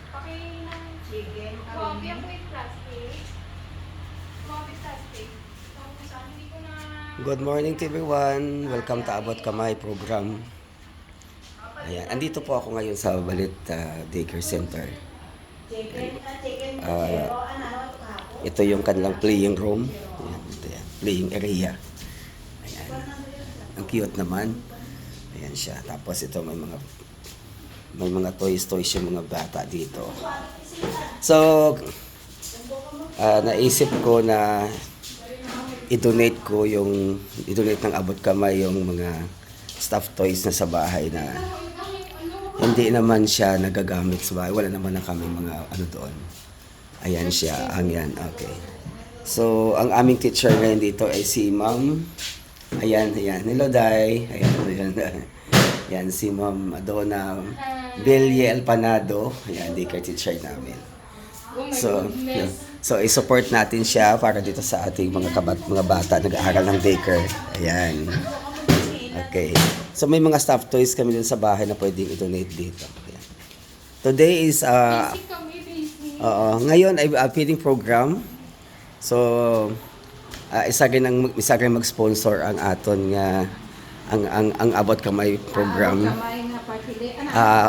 Paki ng Chicken, coffee karne. ako with plastic. Coffee plastic. Tapos hindi ko na... Good morning to everyone. Welcome to Abot Kamay program. Ayan, andito po ako ngayon sa Balit Daycare Center. Chicken, Ito yung kanilang playing room. Ayan, ito yan, playing area. Ayan. Ang cute naman. Ayan siya. Tapos ito may mga toys yung mga bata dito. So, naisip ko na i-donate ng Abot Kamay yung mga stuffed toys na sa bahay na hindi naman siya nagagamit sa bahay. Wala naman na kami mga ano doon. Ayan siya. Ayan, okay. So, ang aming teacher ngayon dito ay si Ma'am. Ayan. Hello, Day. Ayan. Ayan, si Ma'am Adona Belie Alpanado. Ayan, daycare teacher namin. So, i-support natin siya para dito sa ating mga bata nag-aaral ng daycare. Ayan. Okay. So, may mga stuffed toys kami dun sa bahay na pwedeng i-donate dito. Ayan. Today is, ngayon ay feeding program. So, isa rin mag-sponsor ang aton nga ang Abot Kamay program. Kamay na partide.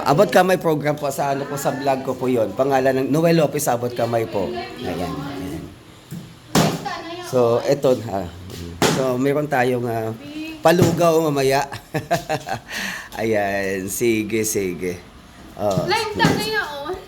Abot Kamay program po sa sa vlog ko po 'yon. Pangalan ng Noel Lopez Abot Kamay po. Ayan. So, eto So, meron tayong palugaw mamaya. Ayan, sige. Oh. Live na kaya